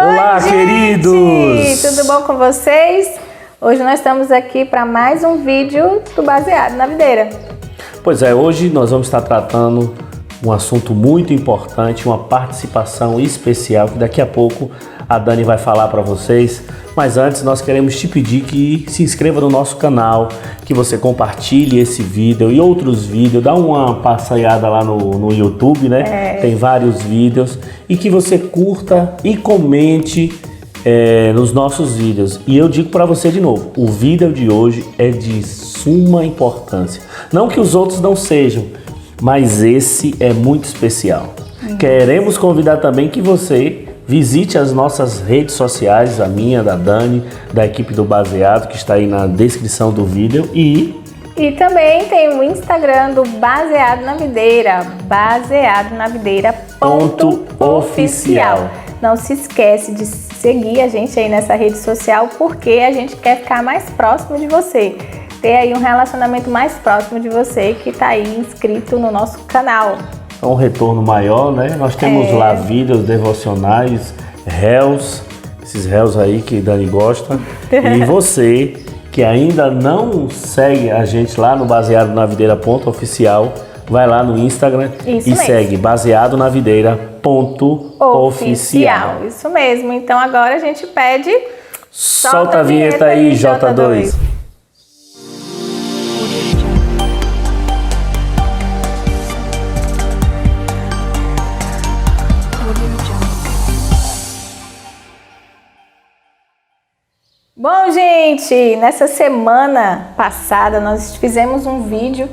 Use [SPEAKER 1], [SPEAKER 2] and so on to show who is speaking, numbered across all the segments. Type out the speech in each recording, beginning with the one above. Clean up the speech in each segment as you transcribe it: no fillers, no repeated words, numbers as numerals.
[SPEAKER 1] Olá,
[SPEAKER 2] gente!
[SPEAKER 1] queridos!
[SPEAKER 2] Tudo bom com vocês? Hoje nós estamos aqui para mais um vídeo do Baseado na Videira.
[SPEAKER 1] Pois é, hoje nós vamos estar tratando um assunto muito importante, uma participação especial que daqui a pouco a Dani vai falar para vocês. Mas antes nós queremos te pedir que se inscreva no nosso canal, que você compartilhe esse vídeo e outros vídeos, dá uma passeada lá no YouTube, né? Tem vários vídeos, e que você curta e comente nos nossos vídeos. E eu digo para você de novo, o vídeo de hoje é de suma importância. Não que os outros não sejam, mas esse é muito especial. Queremos convidar também que você visite as nossas redes sociais, a minha, da Dani, da equipe do Baseado, que está aí na descrição do vídeo. E
[SPEAKER 2] também tem o Instagram do Baseado na Videira, baseadonavideira.oficial. Não se esquece de seguir a gente aí nessa rede social, porque a gente quer ficar mais próximo de você. Ter aí um relacionamento mais próximo de você que está aí inscrito no nosso canal.
[SPEAKER 1] um retorno maior, né? Nós temos lá vídeos devocionais, réus, esses réus aí que Dani gosta. E você que ainda não segue a gente lá no Baseado na Videira.oficial, vai lá no Instagram segue Baseado na Videira.oficial.
[SPEAKER 2] Isso mesmo. Então agora a gente pede...
[SPEAKER 1] Solta a vinheta aí, J2.
[SPEAKER 2] Bom, gente, nessa semana passada nós fizemos um vídeo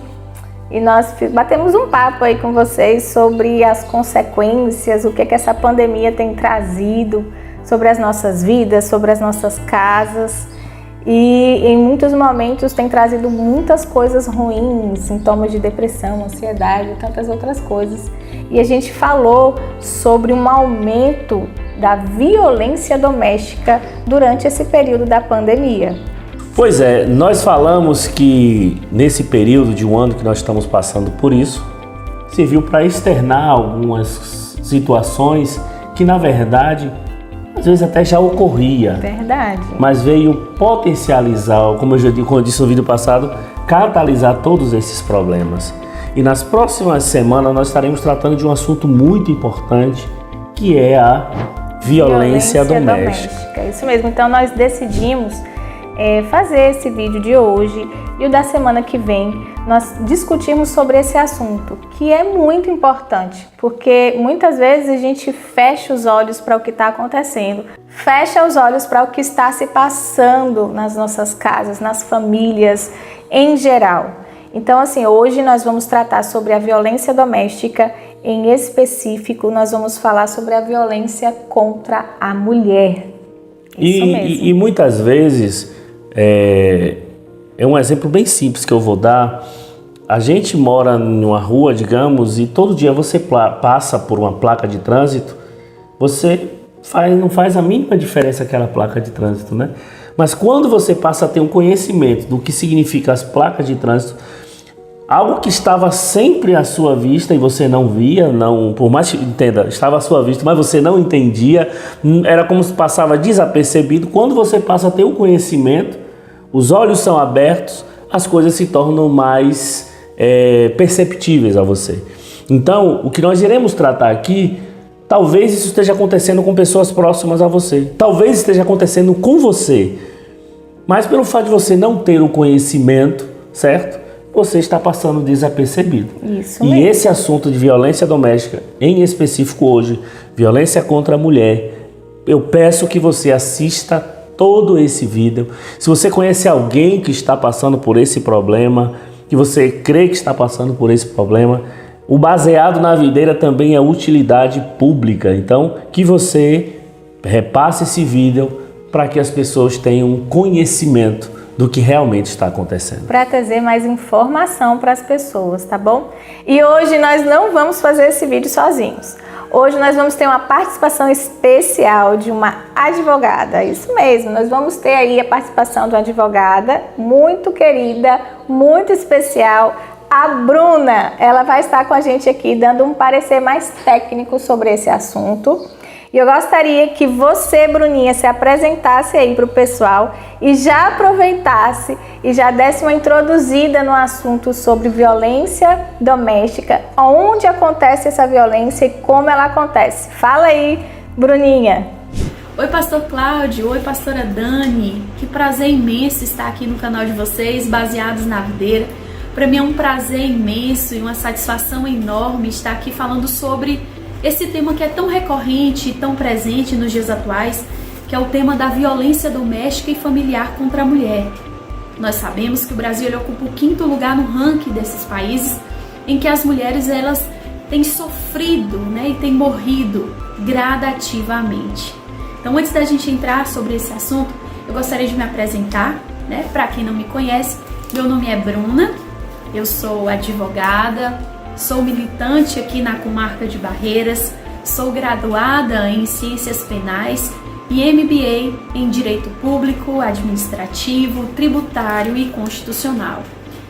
[SPEAKER 2] e nós batemos um papo aí com vocês sobre as consequências, o que essa pandemia tem trazido sobre as nossas vidas, sobre as nossas casas, e em muitos momentos tem trazido muitas coisas ruins, sintomas de depressão, ansiedade e tantas outras coisas. E a gente falou sobre um aumento da violência doméstica durante esse período da pandemia.
[SPEAKER 1] Pois é, nós falamos que nesse período de um ano que nós estamos passando por isso, serviu para externar algumas situações que na verdade às vezes até já ocorria.
[SPEAKER 2] Verdade.
[SPEAKER 1] Mas veio potencializar, como eu disse no vídeo passado, catalisar todos esses problemas. E nas próximas semanas nós estaremos tratando de um assunto muito importante, que é a violência doméstica.
[SPEAKER 2] Isso mesmo. Então nós decidimos fazer esse vídeo de hoje e o da semana que vem nós discutimos sobre esse assunto, que é muito importante, porque muitas vezes a gente fecha os olhos para o que está acontecendo, fecha os olhos para o que está se passando nas nossas casas, nas famílias em geral. Então, assim, hoje nós vamos tratar sobre a violência doméstica, em específico nós vamos falar sobre a violência contra a mulher. Isso mesmo.
[SPEAKER 1] E muitas vezes, é um exemplo bem simples que eu vou dar. A gente mora em uma rua, digamos, e todo dia você passa por uma placa de trânsito, você não faz a mínima diferença aquela placa de trânsito, né? Mas quando você passa a ter um conhecimento do que significa as placas de trânsito, algo que estava sempre à sua vista e você não via, por mais que entenda, estava à sua vista, mas você não entendia, era como se passava desapercebido. Quando você passa a ter o conhecimento, os olhos são abertos, as coisas se tornam mais perceptíveis a você. Então, o que nós iremos tratar aqui, talvez isso esteja acontecendo com pessoas próximas a você, talvez esteja acontecendo com você, mas pelo fato de você não ter o conhecimento, certo? Você está passando desapercebido.
[SPEAKER 2] Isso mesmo.
[SPEAKER 1] E esse assunto de violência doméstica, em específico hoje, violência contra a mulher, eu peço que você assista todo esse vídeo. Se você conhece alguém que está passando por esse problema, que você crê que está passando por esse problema, o Baseado na Videira também é utilidade pública. Então, que você repasse esse vídeo para que as pessoas tenham conhecimento do que realmente está acontecendo.
[SPEAKER 2] Para trazer mais informação para as pessoas, tá bom? E hoje nós não vamos fazer esse vídeo sozinhos. Hoje nós vamos ter uma participação especial de uma advogada, isso mesmo, nós vamos ter aí a participação de uma advogada muito querida, muito especial, a Bruna. Ela vai estar com a gente aqui dando um parecer mais técnico sobre esse assunto. E eu gostaria que você, Bruninha, se apresentasse aí para o pessoal e já aproveitasse e já desse uma introduzida no assunto sobre violência doméstica, onde acontece essa violência e como ela acontece. Fala aí, Bruninha.
[SPEAKER 3] Oi, pastor Cláudio. Oi, pastora Dani. Que prazer imenso estar aqui no canal de vocês, Baseados na Videira. Para mim é um prazer imenso e uma satisfação enorme estar aqui falando sobre esse tema que é tão recorrente e tão presente nos dias atuais, que é o tema da violência doméstica e familiar contra a mulher. Nós sabemos que o Brasil ele ocupa o 5º lugar no ranking desses países em que as mulheres elas têm sofrido, e têm morrido gradativamente. Então, antes da gente entrar sobre esse assunto, eu gostaria de me apresentar, Para quem não me conhece, meu nome é Bruna, eu sou advogada, sou militante aqui na comarca de Barreiras, sou graduada em Ciências Penais e MBA em Direito Público, Administrativo, Tributário e Constitucional.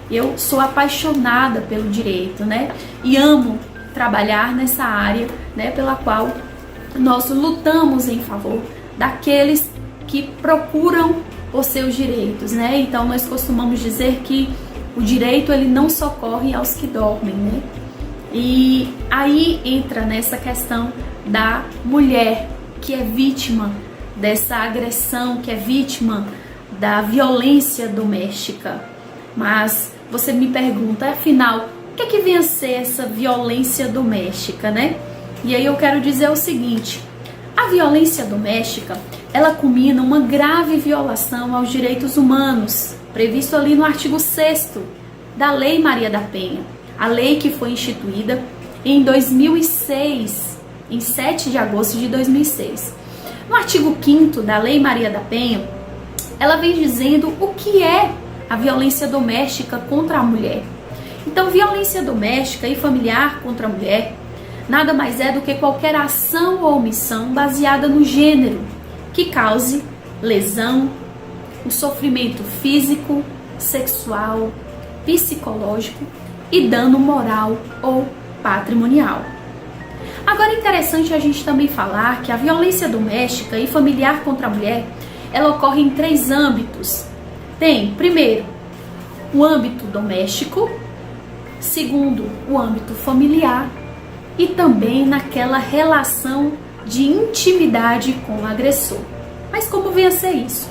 [SPEAKER 3] Eu sou apaixonada pelo direito, E amo trabalhar nessa área, pela qual nós lutamos em favor daqueles que procuram os seus direitos, Então nós costumamos dizer que o direito ele não socorre aos que dormem, E aí entra nessa questão da mulher que é vítima dessa agressão, que é vítima da violência doméstica. Mas você me pergunta, afinal, o que vem a ser essa violência doméstica, E aí eu quero dizer o seguinte: a violência doméstica, ela culmina uma grave violação aos direitos humanos, previsto ali no artigo 6º da Lei Maria da Penha, a lei que foi instituída em 2006, em 7 de agosto de 2006. No artigo 5º da Lei Maria da Penha, ela vem dizendo o que é a violência doméstica contra a mulher. Então, violência doméstica e familiar contra a mulher nada mais é do que qualquer ação ou omissão baseada no gênero que cause lesão, um sofrimento físico, sexual, psicológico e dano moral ou patrimonial. Agora é interessante a gente também falar que a violência doméstica e familiar contra a mulher, ela ocorre em 3 âmbitos. Tem, primeiro, o âmbito doméstico, segundo, o âmbito familiar e também naquela relação de intimidade com o agressor. Mas como vem a ser isso?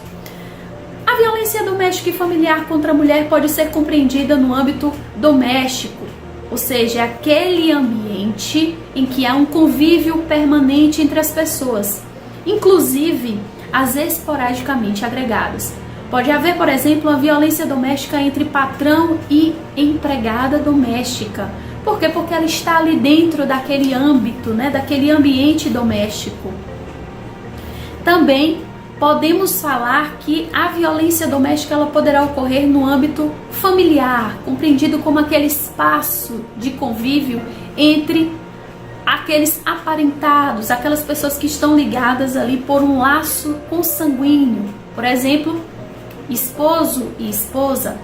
[SPEAKER 3] A violência doméstica e familiar contra a mulher pode ser compreendida no âmbito doméstico, ou seja, é aquele ambiente em que há um convívio permanente entre as pessoas, inclusive as esporadicamente agregadas. Pode haver, por exemplo, uma violência doméstica entre patrão e empregada doméstica. Por quê? Porque ela está ali dentro daquele âmbito, daquele ambiente doméstico. Também podemos falar que a violência doméstica ela poderá ocorrer no âmbito familiar, compreendido como aquele espaço de convívio entre aqueles aparentados, aquelas pessoas que estão ligadas ali por um laço consanguíneo. Por exemplo, esposo e esposa,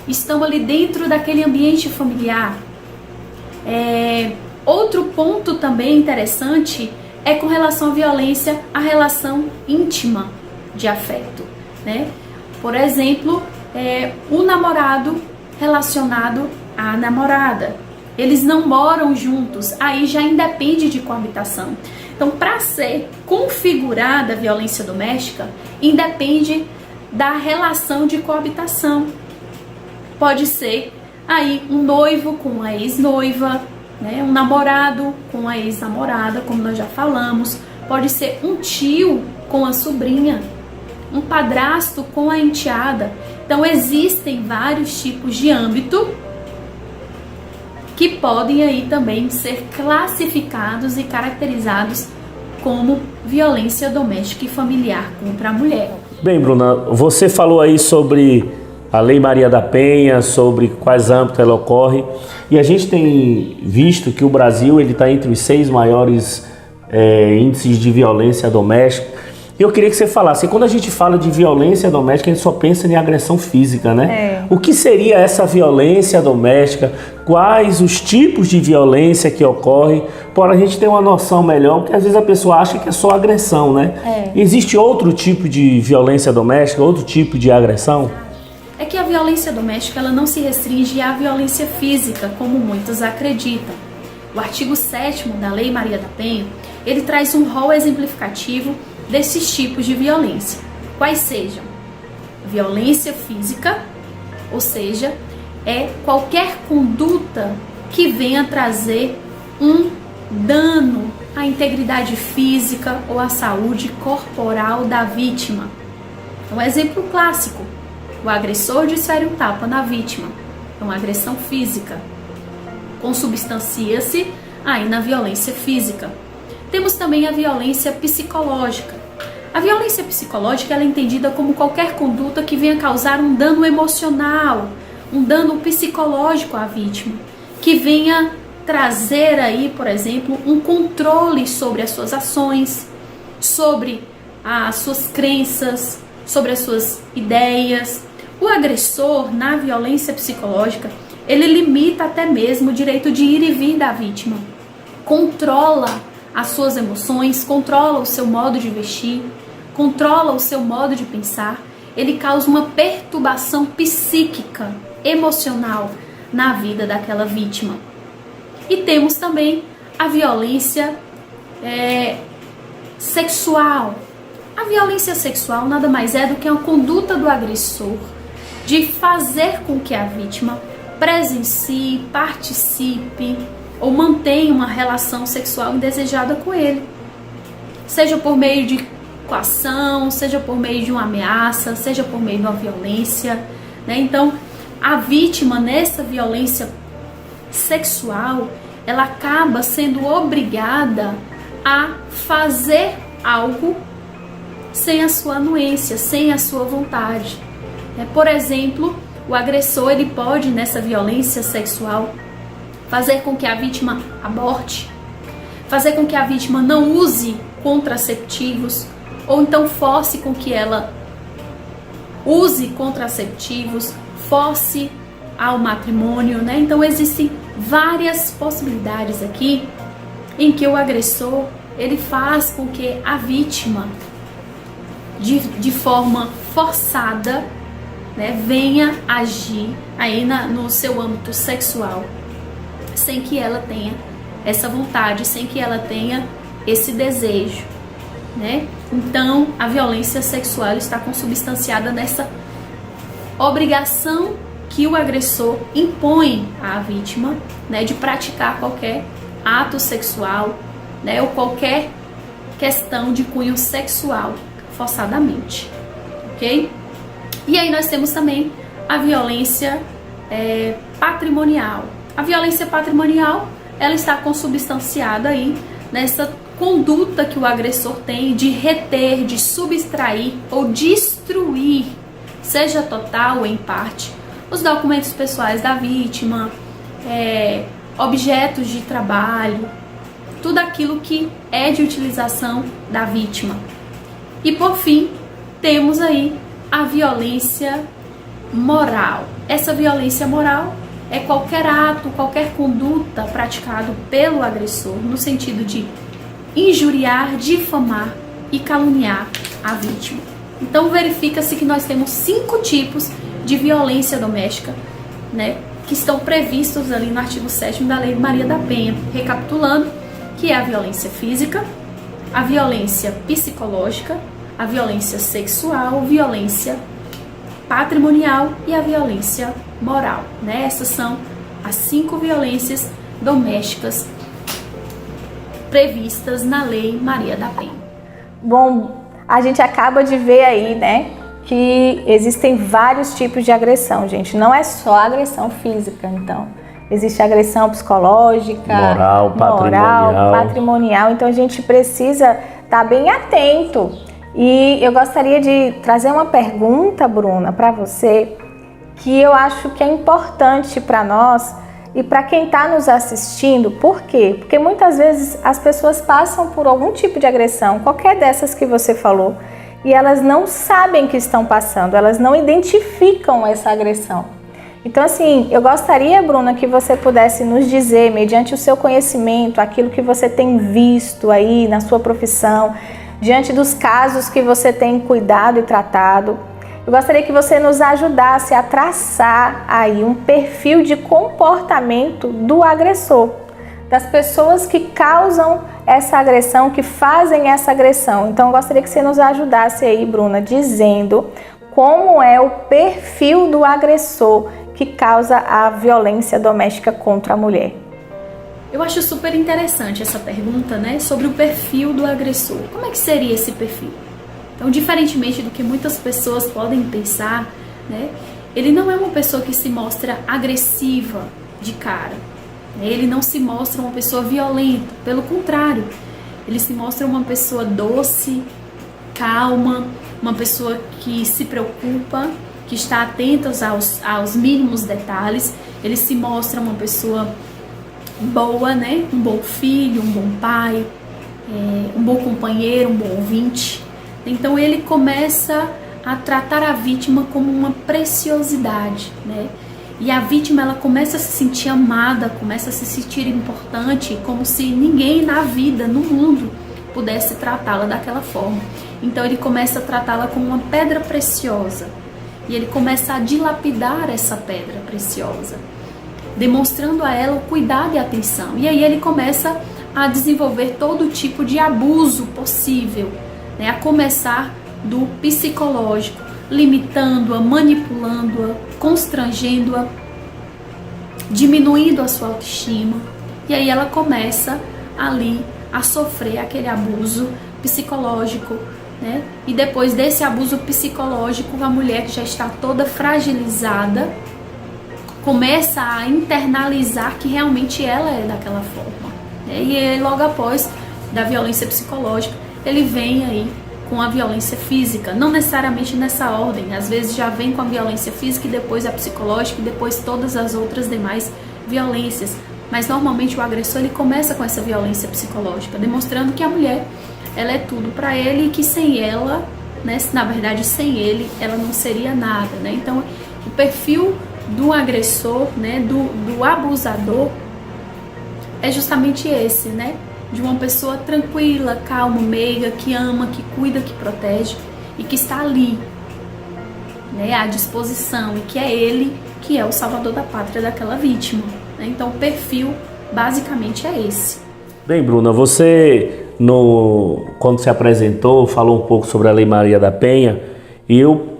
[SPEAKER 3] estão ali dentro daquele ambiente familiar. Outro ponto também interessante é com relação à violência, a relação íntima de afeto, Por exemplo, o namorado relacionado à namorada. Eles não moram juntos, aí já independe de coabitação. Então, para ser configurada a violência doméstica, independe da relação de coabitação. Pode ser aí um noivo com a ex-noiva, um namorado com a ex-namorada, como nós já falamos. Pode ser um tio com a sobrinha, um padrasto com a enteada. Então, existem vários tipos de âmbito que podem aí também ser classificados e caracterizados como violência doméstica e familiar contra a mulher.
[SPEAKER 1] Bem, Bruna, você falou aí sobre a Lei Maria da Penha, sobre quais âmbitos ela ocorre, e a gente tem visto que o Brasil está entre os 6 maiores índices de violência doméstica, Eu queria que você falasse, quando a gente fala de violência doméstica, a gente só pensa em agressão física, né? O que seria essa violência doméstica? Quais os tipos de violência que ocorrem? Para a gente ter uma noção melhor, porque às vezes a pessoa acha que é só agressão, né? Existe outro tipo de violência doméstica, outro tipo de agressão?
[SPEAKER 3] É que a violência doméstica ela não se restringe à violência física, como muitos acreditam. O artigo 7º da Lei Maria da Penha, ele traz um rol exemplificativo desses tipos de violência. Quais sejam? Violência física, ou seja, é qualquer conduta que venha trazer um dano à integridade física ou à saúde corporal da vítima. Um exemplo clássico, o agressor desfere um tapa na vítima, é uma agressão física, consubstancia-se aí na violência física. Temos também a violência psicológica. A violência psicológica ela é entendida como qualquer conduta que venha causar um dano emocional, um dano psicológico à vítima, que venha trazer aí, por exemplo, um controle sobre as suas ações, sobre as suas crenças, sobre as suas ideias. O agressor, na violência psicológica, ele limita até mesmo o direito de ir e vir da vítima, controla as suas emoções, controla o seu modo de vestir, controla o seu modo de pensar, ele causa uma perturbação psíquica, emocional na vida daquela vítima. E temos também a violência sexual. A violência sexual nada mais é do que uma conduta do agressor de fazer com que a vítima presencie, participe ou mantenha uma relação sexual indesejada com ele. Seja por meio de coação, seja por meio de uma ameaça, seja por meio de uma violência, né? Então, a vítima nessa violência sexual, ela acaba sendo obrigada a fazer algo sem a sua anuência, sem a sua vontade. Por exemplo, o agressor ele pode, nessa violência sexual, fazer com que a vítima aborte, fazer com que a vítima não use contraceptivos, ou então force com que ela use contraceptivos, force ao matrimônio, né? Então existem várias possibilidades aqui em que o agressor ele faz com que a vítima de forma forçada, né, venha agir aí no seu âmbito sexual, sem que ela tenha essa vontade, sem que ela tenha esse desejo, né? Então, a violência sexual está consubstanciada nessa obrigação que o agressor impõe à vítima, né, de praticar qualquer ato sexual, né, ou qualquer questão de cunho sexual, forçadamente, ok? E aí nós temos também a violência patrimonial. A violência patrimonial, ela está consubstanciada aí nessa conduta que o agressor tem de reter, de subtrair ou destruir, seja total ou em parte, os documentos pessoais da vítima, objetos de trabalho, tudo aquilo que é de utilização da vítima. E por fim, temos aí a violência moral. Essa violência moral é qualquer ato, qualquer conduta praticado pelo agressor no sentido de injuriar, difamar e caluniar a vítima. Então verifica-se que nós temos 5 tipos de violência doméstica, né, que estão previstos ali no artigo 7º da Lei Maria da Penha. Recapitulando, que é a violência física, a violência psicológica, a violência sexual, violência patrimonial e a violência moral, né? Essas são as 5 violências domésticas previstas na Lei Maria da Penha.
[SPEAKER 2] Bom, a gente acaba de ver aí, né, que existem vários tipos de agressão, gente. Não é só agressão física, então. Existe agressão psicológica, moral, patrimonial. Então a gente precisa estar bem atento. E eu gostaria de trazer uma pergunta, Bruna, para você, que eu acho que é importante para nós e para quem está nos assistindo. Por quê? Porque muitas vezes as pessoas passam por algum tipo de agressão, qualquer dessas que você falou, e elas não sabem que estão passando, elas não identificam essa agressão. Então, assim, eu gostaria, Bruna, que você pudesse nos dizer, mediante o seu conhecimento, aquilo que você tem visto aí na sua profissão, diante dos casos que você tem cuidado e tratado, eu gostaria que você nos ajudasse a traçar aí um perfil de comportamento do agressor, das pessoas que causam essa agressão, que fazem essa agressão. Então, eu gostaria que você nos ajudasse aí, Bruna, dizendo como é o perfil do agressor que causa a violência doméstica contra a mulher.
[SPEAKER 3] Eu acho super interessante essa pergunta, né, sobre o perfil do agressor. Como é que seria esse perfil? Então, diferentemente do que muitas pessoas podem pensar, né, ele não é uma pessoa que se mostra agressiva de cara. Ele não se mostra uma pessoa violenta, pelo contrário, ele se mostra uma pessoa doce, calma, uma pessoa que se preocupa, que está atenta aos mínimos detalhes. Ele se mostra uma pessoa boa, né? Um bom filho, um bom pai, um bom companheiro, um bom ouvinte. Então ele começa a tratar a vítima como uma preciosidade, né? E a vítima, ela começa a se sentir amada, começa a se sentir importante, como se ninguém na vida, no mundo, pudesse tratá-la daquela forma. Então ele começa a tratá-la como uma pedra preciosa. E ele começa a dilapidar essa pedra preciosa, demonstrando a ela o cuidado e a atenção. E aí ele começa a desenvolver todo tipo de abuso possível, né? A começar do psicológico, limitando-a, manipulando-a, constrangendo-a, diminuindo a sua autoestima. E aí ela começa ali a sofrer aquele abuso psicológico, né? E depois desse abuso psicológico, a mulher que já está toda fragilizada começa a internalizar que realmente ela é daquela forma, né? E aí, logo após da violência psicológica, ele vem aí com a violência física, não necessariamente nessa ordem, às vezes já vem com a violência física e depois a psicológica e depois todas as outras demais violências, mas normalmente o agressor ele começa com essa violência psicológica, demonstrando que a mulher ela é tudo para ele e que sem ela, né, na verdade sem ele, ela não seria nada, né? Então o perfil do agressor, né, do abusador é justamente esse, né? De uma pessoa tranquila, calma, meiga, que ama, que cuida, que protege e que está ali, né, à disposição, e que é ele que é o salvador da pátria daquela vítima, né? Então o perfil basicamente é esse.
[SPEAKER 1] Bem, Bruna, você quando se apresentou falou um pouco sobre a Lei Maria da Penha e eu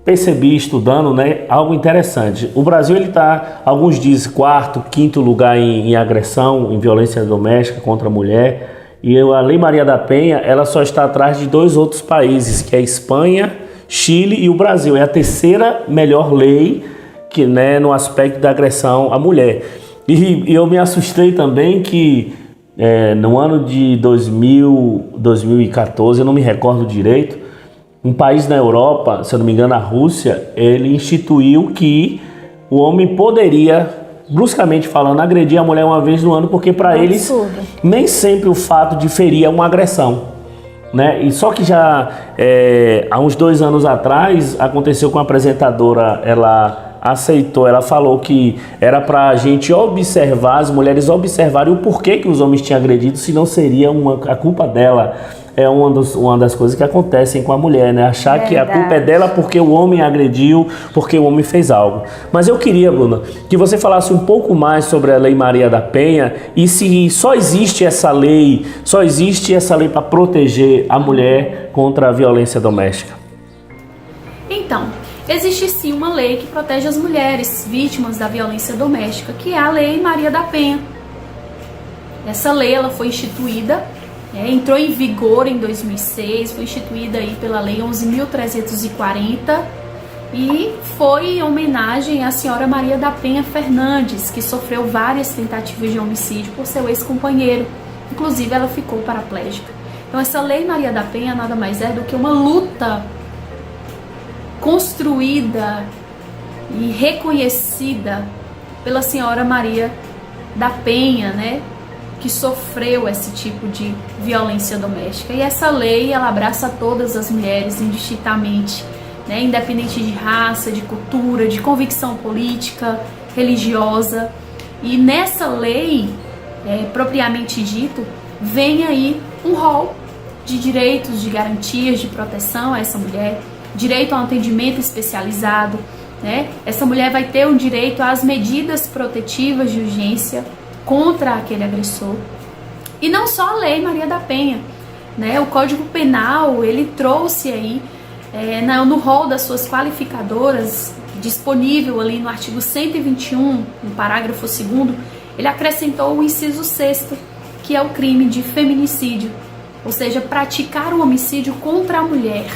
[SPEAKER 1] percebi estudando, né, algo interessante. O Brasil ele está, alguns dizem, quarto, quinto lugar em agressão, em violência doméstica contra a mulher. E a Lei Maria da Penha, ela só está atrás de 2 outros países, que é a Espanha, Chile e o Brasil. É a terceira melhor lei que, né, no aspecto da agressão à mulher. E eu me assustei também que no ano de 2014, eu não me recordo direito, um país na Europa, se eu não me engano a Rússia, ele instituiu que o homem poderia, bruscamente falando, agredir a mulher uma vez no ano, porque para eles nem sempre o fato de ferir é uma agressão, né? E só que já há uns 2 anos atrás aconteceu com a apresentadora, ela aceitou, ela falou que era para a gente observar, as mulheres observarem o porquê que os homens tinham agredido, se não seria a culpa dela. É uma das coisas que acontecem com a mulher, né? Achar que a culpa é dela porque o homem agrediu, porque o homem fez algo. Mas eu queria, Bruna, que você falasse um pouco mais sobre a Lei Maria da Penha e se só existe essa lei para proteger a mulher contra a violência doméstica.
[SPEAKER 3] Então, existe sim uma lei que protege as mulheres vítimas da violência doméstica, que é a Lei Maria da Penha. Essa lei ela foi instituída, entrou em vigor em 2006, foi instituída aí pela Lei 11.340 e foi em homenagem à senhora Maria da Penha Fernandes, que sofreu várias tentativas de homicídio por seu ex-companheiro. Inclusive, ela ficou paraplégica. Então, essa Lei Maria da Penha nada mais é do que uma luta construída e reconhecida pela senhora Maria da Penha, né? que sofreu esse tipo de violência doméstica. E essa lei, ela abraça todas as mulheres indistintamente, né? Independente de raça, de cultura, de convicção política, religiosa. E nessa lei, propriamente dito, vem aí um rol de direitos, de garantias, de proteção a essa mulher, direito a um atendimento especializado, né? Essa mulher vai ter um direito às medidas protetivas de urgência contra aquele agressor. E não só a Lei Maria da Penha, né? O Código Penal, ele trouxe aí, no rol das suas qualificadoras, disponível ali no artigo 121, no parágrafo 2º, ele acrescentou o inciso 6º, que é o crime de feminicídio, ou seja, praticar um homicídio contra a mulher.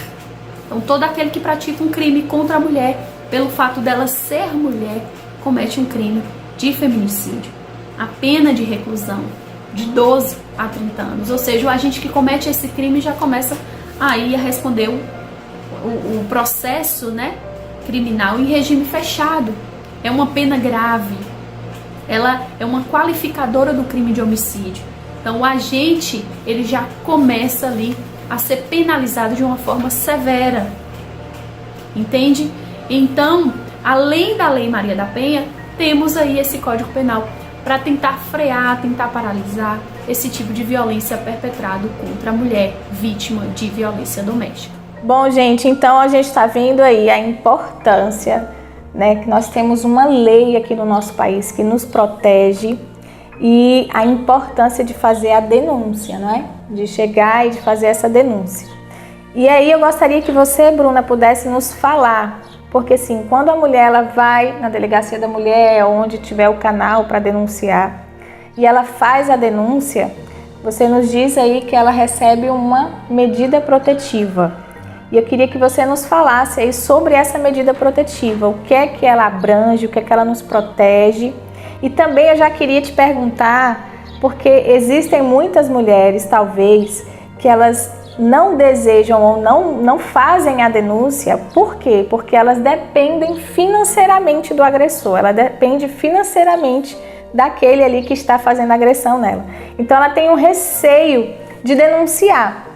[SPEAKER 3] Então, todo aquele que pratica um crime contra a mulher, pelo fato dela ser mulher, comete um crime de feminicídio. A pena de reclusão de 12 a 30 anos, ou seja, o agente que comete esse crime já começa aí a responder o processo, né, criminal em regime fechado. É uma pena grave, ela é uma qualificadora do crime de homicídio. Então o agente, ele já começa ali a ser penalizado de uma forma severa, entende? Então, além da Lei Maria da Penha, temos aí esse Código Penal para tentar frear, tentar paralisar esse tipo de violência perpetrado contra a mulher vítima de violência doméstica.
[SPEAKER 2] Bom, gente, então a gente está vendo aí a importância, né, que nós temos uma lei aqui no nosso país que nos protege, e a importância de fazer a denúncia, não é? De chegar e de fazer essa denúncia. E aí eu gostaria que você, Bruna, pudesse nos falar, porque assim, quando a mulher ela vai na delegacia da mulher, onde tiver o canal para denunciar, e ela faz a denúncia, você nos diz aí que ela recebe uma medida protetiva. E eu queria que você nos falasse aí sobre essa medida protetiva, o que é que ela abrange, o que é que ela nos protege. E também eu já queria te perguntar, porque existem muitas mulheres, talvez, que elas não desejam ou não fazem a denúncia. Por quê? Porque elas dependem financeiramente do agressor, ela depende financeiramente daquele ali que está fazendo a agressão nela. Então ela tem um receio de denunciar.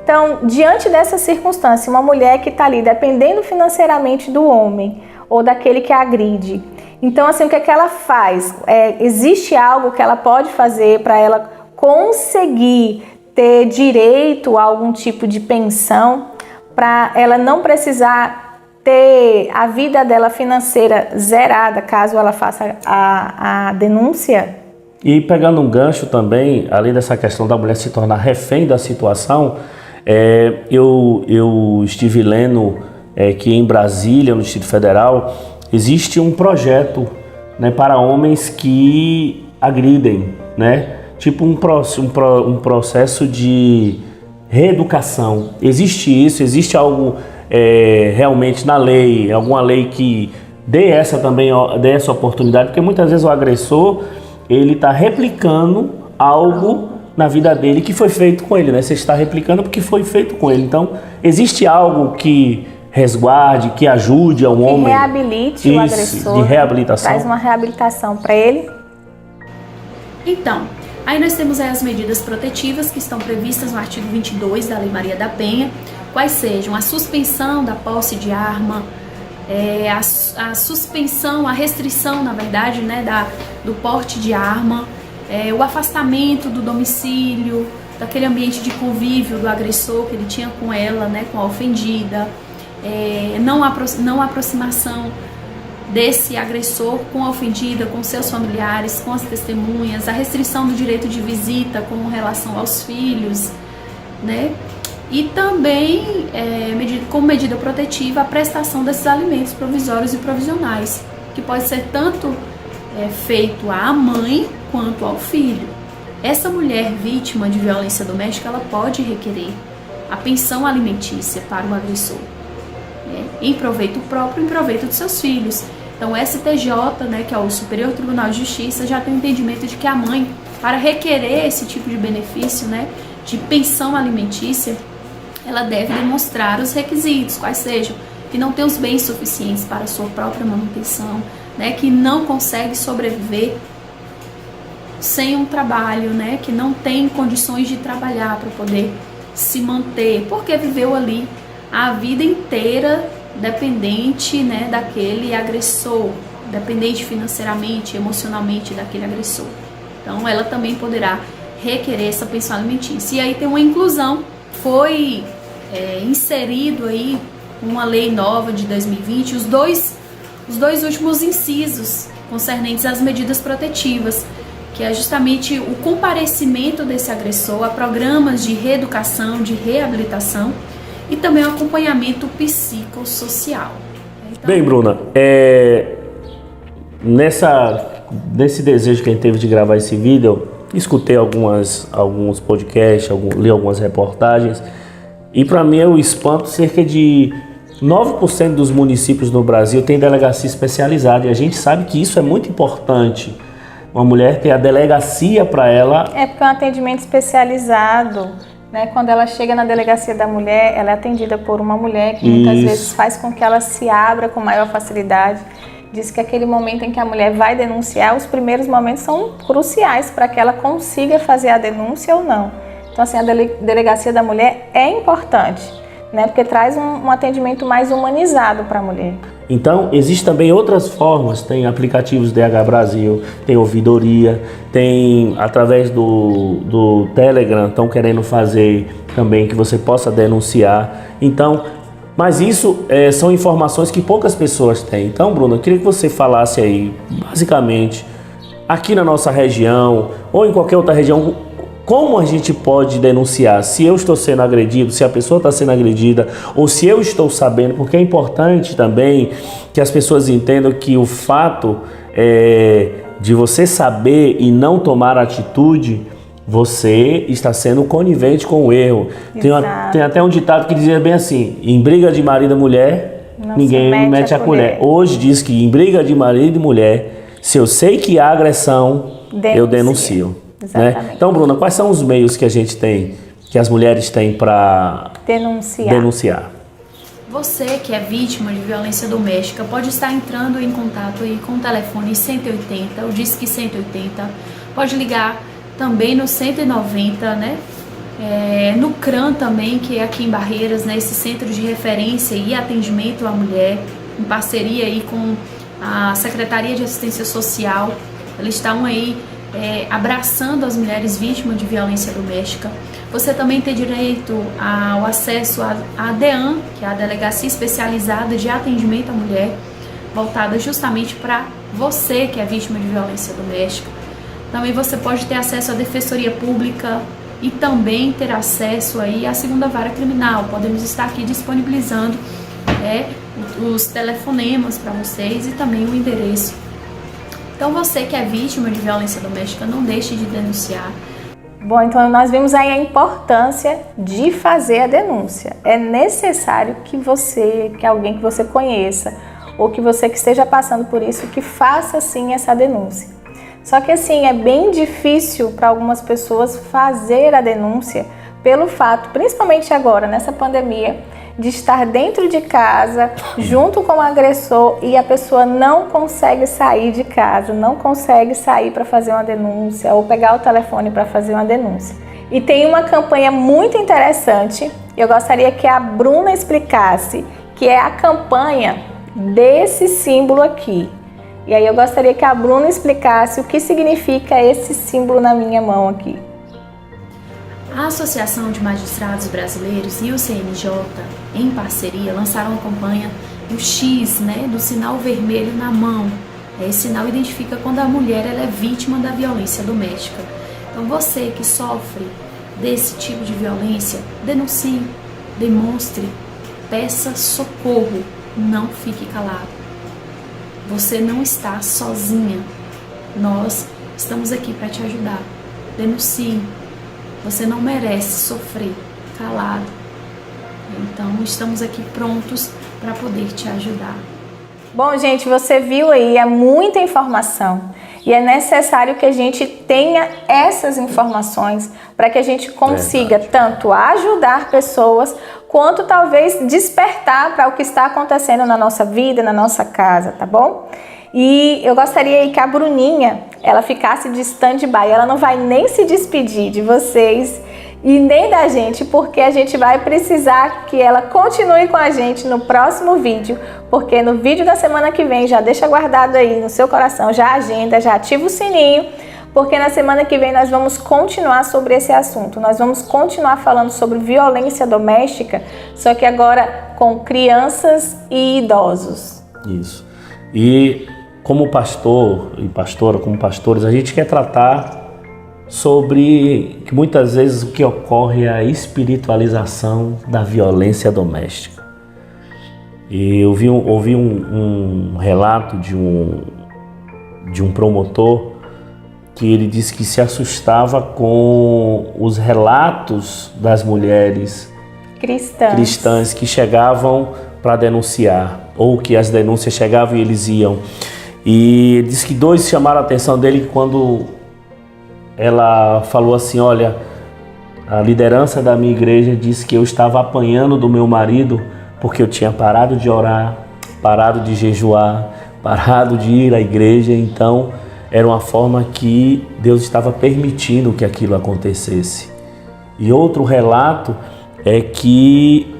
[SPEAKER 2] Então, diante dessa circunstância, uma mulher que está ali dependendo financeiramente do homem ou daquele que a agride, então, assim, o que é que ela faz? Existe algo que ela pode fazer para ela conseguir ter direito a algum tipo de pensão, para ela não precisar ter a vida dela financeira zerada caso ela faça a denúncia?
[SPEAKER 1] E pegando um gancho também, além dessa questão da mulher se tornar refém da situação, eu estive lendo que em Brasília, no Distrito Federal, existe um projeto, né, para homens que agridem, né? Tipo um processo de reeducação. Existe isso? Existe algo realmente na lei, alguma lei que dê essa oportunidade? Porque muitas vezes o agressor, ele está replicando algo na vida dele que foi feito com ele, né? Você está replicando porque foi feito com ele. Então, existe algo que resguarde, que ajude a um homem,
[SPEAKER 2] reabilite o agressor,
[SPEAKER 1] de reabilitação,
[SPEAKER 2] traz uma reabilitação para ele.
[SPEAKER 3] Então, aí nós temos aí as medidas protetivas que estão previstas no artigo 22 da Lei Maria da Penha, quais sejam a suspensão da posse de arma, a suspensão, a restrição, na verdade, né, do porte de arma, o afastamento do domicílio, daquele ambiente de convívio do agressor que ele tinha com ela, né, com a ofendida, não aproximação desse agressor com a ofendida, com seus familiares, com as testemunhas, a restrição do direito de visita com relação aos filhos, né? E também, como medida protetiva, a prestação desses alimentos provisórios e provisionais, que pode ser tanto feito à mãe quanto ao filho. Essa mulher vítima de violência doméstica, ela pode requerer a pensão alimentícia para o agressor, em proveito próprio, em proveito de seus filhos. Então o STJ, né, que é o Superior Tribunal de Justiça, já tem o entendimento de que a mãe, para requerer esse tipo de benefício, né, de pensão alimentícia, ela deve demonstrar os requisitos, quais sejam: que não tem os bens suficientes para a sua própria manutenção, né, que não consegue sobreviver sem um trabalho, né, que não tem condições de trabalhar para poder se manter, porque viveu ali a vida inteira dependente, né, daquele agressor, dependente financeiramente, emocionalmente daquele agressor. Então ela também poderá requerer essa pensão alimentícia. E aí tem uma inclusão, foi inserido aí uma lei nova de 2020, os dois últimos incisos concernentes às medidas protetivas, que é justamente o comparecimento desse agressor a programas de reeducação, de reabilitação e também o acompanhamento psicossocial. Então,
[SPEAKER 1] bem, Bruna, nesse desejo que a gente teve de gravar esse vídeo, escutei alguns podcasts, li algumas reportagens, e para mim é o espanto, cerca de 9% dos municípios no Brasil tem delegacia especializada, e a gente sabe que isso é muito importante. Uma mulher ter a delegacia para ela.
[SPEAKER 2] É porque é um atendimento especializado, né? Quando ela chega na delegacia da mulher, ela é atendida por uma mulher que muitas vezes faz com que ela se abra com maior facilidade. Diz que aquele momento em que a mulher vai denunciar, os primeiros momentos são cruciais para que ela consiga fazer a denúncia ou não. Então, assim, a delegacia da mulher é importante, né? Porque traz um atendimento mais humanizado para a mulher.
[SPEAKER 1] Então, existem também outras formas, tem aplicativos DH Brasil, tem ouvidoria, tem através do Telegram, estão querendo fazer também que você possa denunciar. Então, mas isso são informações que poucas pessoas têm. Então, Bruno, eu queria que você falasse aí, basicamente, aqui na nossa região ou em qualquer outra região, como a gente pode denunciar se eu estou sendo agredido, se a pessoa está sendo agredida ou se eu estou sabendo, porque é importante também que as pessoas entendam que o fato de você saber e não tomar atitude, você está sendo conivente com o erro. Tem até um ditado que dizia bem assim: em briga de marido e mulher, ninguém mete a colher. Hoje diz que em briga de marido e mulher, se eu sei que há agressão, eu denuncio. Né? Então, Bruna, quais são os meios que a gente tem, que as mulheres têm para denunciar?
[SPEAKER 3] Você que é vítima de violência doméstica pode estar entrando em contato aí com o telefone 180, o Disque 180, pode ligar também no 190, né? No CRAM também, que é aqui em Barreiras, né? Esse centro de referência e atendimento à mulher, em parceria aí com a Secretaria de Assistência Social. Eles estão aí abraçando as mulheres vítimas de violência doméstica. Você também tem direito ao acesso à DEAN, que é a Delegacia Especializada de Atendimento à Mulher, voltada justamente para você que é vítima de violência doméstica. Também você pode ter acesso à Defensoria Pública e também ter acesso aí à segunda vara criminal. Podemos estar aqui disponibilizando os telefonemas para vocês e também o endereço. Então você que é vítima de violência doméstica, não deixe de denunciar.
[SPEAKER 2] Bom, então nós vimos aí a importância de fazer a denúncia. É necessário que alguém que você conheça ou que você que esteja passando por isso, que faça sim essa denúncia. Só que assim, é bem difícil para algumas pessoas fazer a denúncia pelo fato, principalmente agora, nessa pandemia, de estar dentro de casa, junto com o agressor, e a pessoa não consegue sair de casa, não consegue sair para fazer uma denúncia ou pegar o telefone para fazer uma denúncia. E tem uma campanha muito interessante, eu gostaria que a Bruna explicasse, que é a campanha desse símbolo aqui. E aí eu gostaria que a Bruna explicasse o que significa esse símbolo na minha mão aqui.
[SPEAKER 3] A Associação de Magistrados Brasileiros e o CNJ, em parceria, lançaram a campanha do X, né, do sinal vermelho na mão. Esse sinal identifica quando a mulher ela é vítima da violência doméstica. Então você que sofre desse tipo de violência, denuncie, demonstre, peça socorro, não fique calado. Você não está sozinha. Nós estamos aqui para te ajudar. Denuncie. Você não merece sofrer calado. Então, estamos aqui prontos para poder te ajudar.
[SPEAKER 2] Bom, gente, você viu aí, é muita informação. E é necessário que a gente tenha essas informações para que a gente consiga tanto ajudar pessoas, quanto talvez despertar para o que está acontecendo na nossa vida, na nossa casa, tá bom? E eu gostaria aí que a Bruninha, ela ficasse de stand-by. Ela não vai nem se despedir de vocês e nem da gente, porque a gente vai precisar que ela continue com a gente no próximo vídeo, porque no vídeo da semana que vem, já deixa guardado aí no seu coração, já agenda, já ativa o sininho, porque na semana que vem nós vamos continuar sobre esse assunto. Nós vamos continuar falando sobre violência doméstica, só que agora com crianças e idosos.
[SPEAKER 1] Isso. E como pastor e pastora, como pastores, a gente quer tratar sobre que muitas vezes o que ocorre é a espiritualização da violência doméstica. E eu ouvi um relato de um promotor que ele disse que se assustava com os relatos das mulheres cristãs que chegavam para denunciar, ou que as denúncias chegavam e eles iam. E ele disse que dois chamaram a atenção dele quando ela falou assim: olha, a liderança da minha igreja disse que eu estava apanhando do meu marido porque eu tinha parado de orar, parado de jejuar, parado de ir à igreja. Então era uma forma que Deus estava permitindo que aquilo acontecesse. E outro relato é que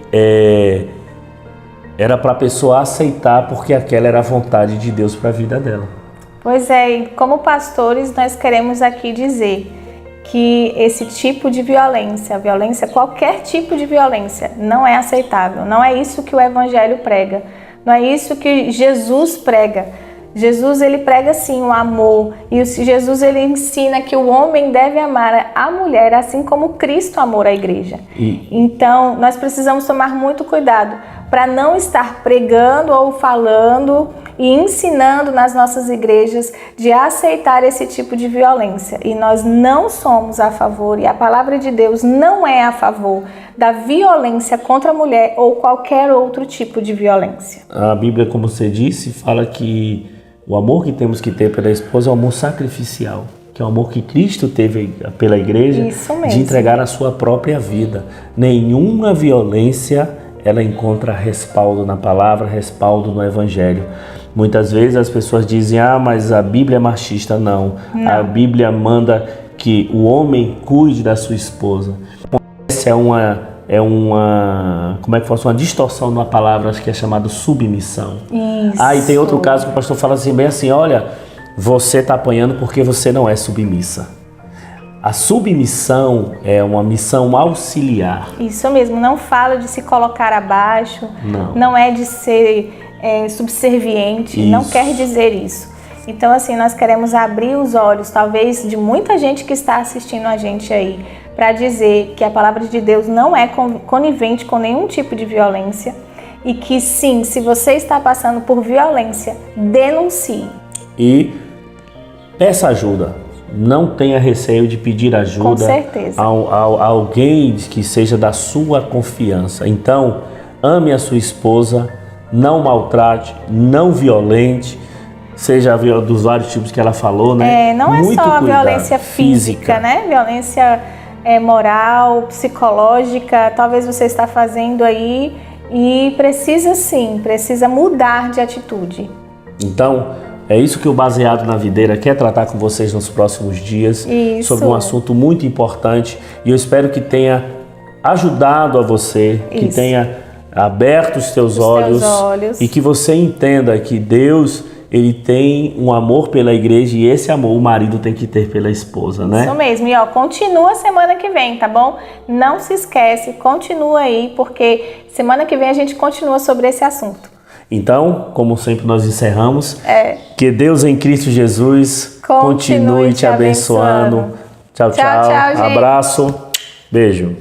[SPEAKER 1] era para a pessoa aceitar, porque aquela era a vontade de Deus para a vida dela.
[SPEAKER 2] Pois é, e como pastores nós queremos aqui dizer que esse tipo de violência, qualquer tipo de violência, não é aceitável. Não é isso que o Evangelho prega, não é isso que Jesus prega. Jesus, ele prega sim o amor, e Jesus, ele ensina que o homem deve amar a mulher assim como Cristo amou a igreja. Então nós precisamos tomar muito cuidado para não estar pregando ou falando e ensinando nas nossas igrejas de aceitar esse tipo de violência. E nós não somos a favor, e a palavra de Deus não é a favor da violência contra a mulher ou qualquer outro tipo de violência.
[SPEAKER 1] A Bíblia, como você disse, fala que o amor que temos que ter pela esposa é o amor sacrificial, que é o amor que Cristo teve pela igreja, de entregar a sua própria vida. Nenhuma violência ela encontra respaldo na palavra, respaldo no Evangelho. Muitas vezes as pessoas dizem: ah, mas a Bíblia é machista. Não. A Bíblia manda que o homem cuide da sua esposa. Essa é uma distorção na palavra, acho que é chamado submissão.
[SPEAKER 2] Isso.
[SPEAKER 1] E tem outro caso que o pastor fala assim, bem assim: olha, você está apanhando porque você não é submissa. A submissão é uma missão auxiliar.
[SPEAKER 2] Isso mesmo, não fala de se colocar abaixo, não é de ser subserviente,
[SPEAKER 1] isso.
[SPEAKER 2] Não quer dizer isso. Então assim, nós queremos abrir os olhos, talvez de muita gente que está assistindo a gente aí, para dizer que a palavra de Deus não é conivente com nenhum tipo de violência, e que sim, se você está passando por violência, denuncie.
[SPEAKER 1] E peça ajuda. Não tenha receio de pedir ajuda.
[SPEAKER 2] Com certeza.
[SPEAKER 1] A alguém que seja da sua confiança. Então, ame a sua esposa, não maltrate, não violente, seja dos vários tipos que ela falou, né?
[SPEAKER 2] Não é só a violência física, né? Violência moral, psicológica, talvez você está fazendo aí e precisa mudar de atitude.
[SPEAKER 1] Então, é isso que o Baseado na Videira quer tratar com vocês nos próximos dias, sobre um assunto muito importante, e eu espero que tenha ajudado a você, que tenha aberto os teus olhos e que você entenda que Deus, ele tem um amor pela igreja, e esse amor o marido tem que ter pela esposa, né?
[SPEAKER 2] Isso mesmo, e continua semana que vem, tá bom? Não se esquece, continua aí, porque semana que vem a gente continua sobre esse assunto.
[SPEAKER 1] Então, como sempre nós encerramos, que Deus em Cristo Jesus continue te abençoando. Tchau, tchau.
[SPEAKER 2] Tchau, gente.
[SPEAKER 1] Abraço, beijo.